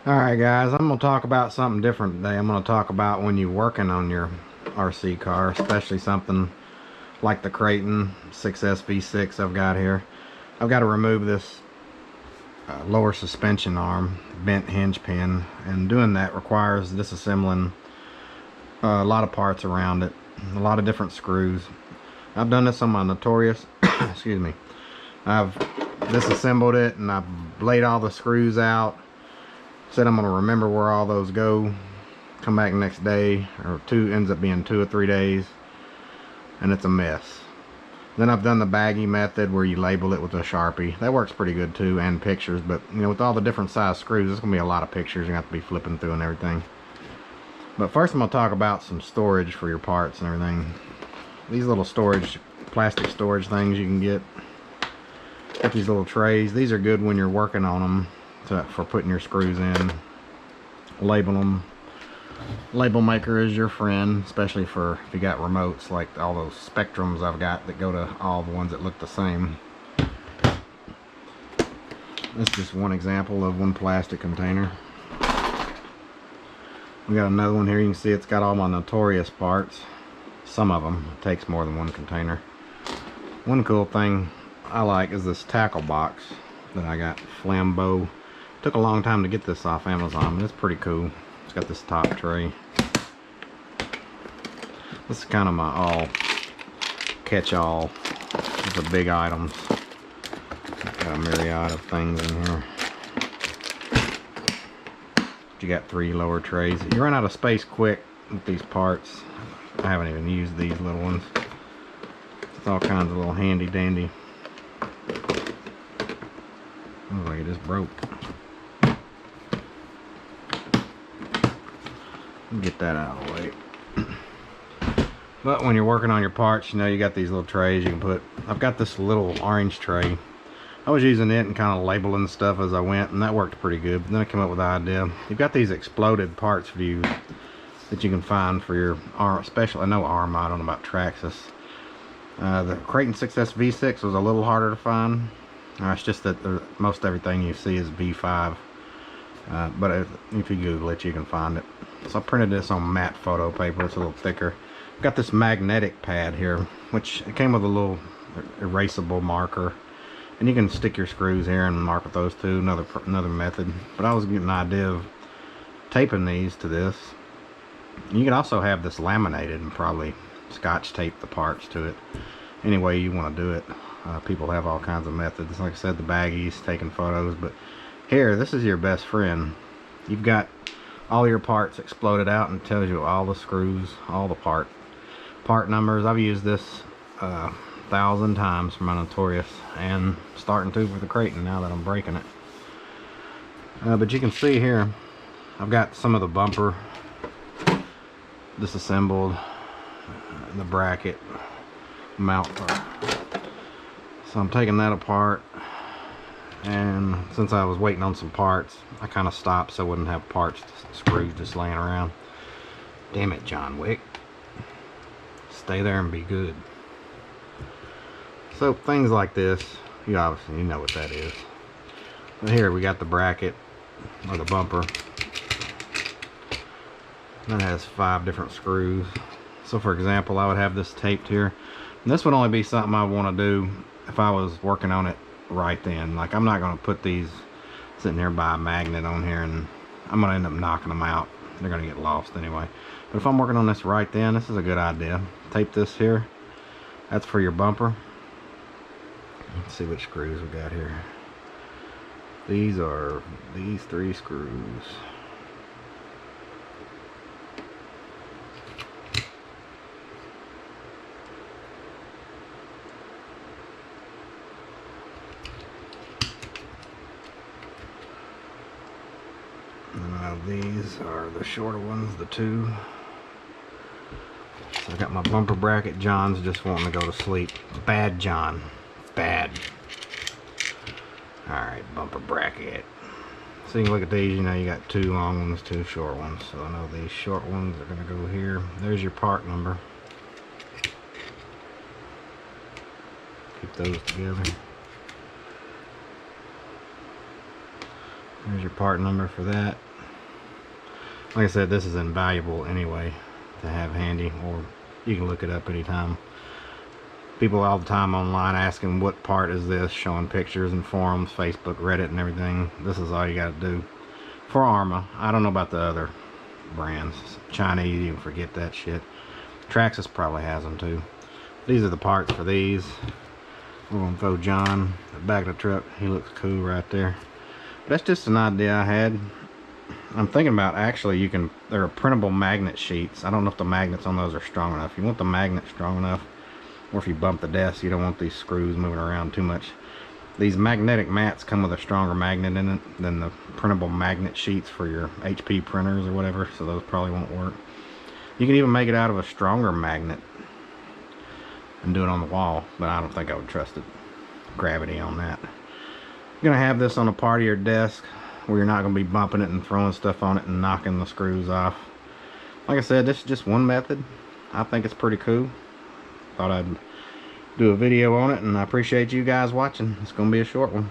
Alright guys, I'm going to talk about something different today. I'm going to talk about when you're working on your RC car, especially something like the Creighton 6S V6 I've got here. I've got to remove this lower suspension arm, bent hinge pin, and doing that requires disassembling a lot of parts around it, a lot of different screws. I've done this on my Notorious, excuse me. I've disassembled it and I've laid all the screws out. Said I'm going to remember where all those go, come back next day, or ends up being 2 or 3 days, and it's a mess. Then I've done the baggie method where you label it with a sharpie. That works pretty good too, and pictures, but you know, with all the different size screws, it's going to be a lot of pictures you have to be flipping through and everything. But first I'm going to talk about some storage for your parts and everything. These little storage, plastic storage things you can get these little trays. These are good when you're working on them for putting your screws in. Label them. Labelmaker is your friend, especially for if you got remotes like all those Spectrums I've got that go to all the ones that look the same. This is just one example of one plastic container. We got another one here. You can see it's got all my Notorious parts. Some of them. It takes more than one container. One cool thing I like is this tackle box that I got, Flambeau. Took a long time to get this off Amazon, but it's pretty cool. It's got this top tray. This is kind of my all catch-all. These are big items. Got a myriad of things in here. You got 3 lower trays. You run out of space quick with these parts. I haven't even used these little ones. It's all kinds of little handy dandy. Looks like it just broke. Get that out of the way. But when you're working on your parts, you know, you got these little trays you can put. I've got this little orange tray. I was using it and kind of labeling stuff as I went, and that worked pretty good. But then I came up with the idea. You've got these exploded parts views that you can find for your special. I know Arrma, I don't know about Traxxas. The Creighton 6S V6 was a little harder to find. It's just that most everything you see is V5. But if you Google it, you can find it. So I printed this on matte photo paper. It's a little thicker. Got this magnetic pad here, which it came with a little erasable marker, and you can stick your screws here and mark with those too. Another method. But I was getting an idea of taping these to this. You can also have this laminated and probably scotch tape the parts to it. Any way you want to do it. People have all kinds of methods. Like I said, the Baggies, taking photos, but here, this is your best friend. You've got all your parts exploded out and tells you all the screws, all the part numbers. I've used this 1,000 times for my Notorious, and starting to for the Creighton now that I'm breaking it. But you can see here, I've got some of the bumper disassembled, the bracket mount part. So I'm taking that apart. And since I was waiting on some parts, I kind of stopped so I wouldn't have parts, screws just laying around. Damn it, John Wick. Stay there and be good. So things like this, you know what that is. But here we got the bracket, or the bumper. That has 5 different screws. So for example, I would have this taped here. And this would only be something I want to do if I was working on it right then. Like, I'm not going to put these sitting here by a magnet on here, and I'm going to end up knocking them out. They're going to get lost anyway. But if I'm working on this right then, this is a good idea. Tape this here. That's for your bumper. Let's see which screws we got here. These are these 3 screws. These are the shorter ones, the 2. So I got my bumper bracket. John's just wanting to go to sleep. Bad John. Bad. Alright, bumper bracket. So you can look at these, you know, you got 2 long ones, 2 short ones. So I know these short ones are going to go here. There's your part number. Keep those together. There's your part number for that. Like I said, this is invaluable anyway to have handy, or you can look it up anytime. People all the time online asking what part is this, showing pictures in forums, Facebook, Reddit, and everything. This is all you got to do. For Arrma, I don't know about the other brands. Chinese, you can forget that shit. Traxxas probably has them too. These are the parts for these. We're gonna throw John the back of the truck. He looks cool right there. But that's just an idea I had. I'm thinking about, actually, there are printable magnet sheets. I don't know if the magnets on those are strong enough. You want the magnet strong enough, or if you bump the desk, you don't want these screws moving around too much. These magnetic mats come with a stronger magnet in it than the printable magnet sheets for your HP printers or whatever, so those probably won't work. You can even make it out of a stronger magnet and do it on the wall, but I don't think I would trust it. Gravity on that. You're gonna have this on a part of your desk where you're not gonna be bumping it and throwing stuff on it and knocking the screws off. Like I said, this is just one method. I think it's pretty cool. Thought I'd do a video on it, and I appreciate you guys watching. It's gonna be a short one.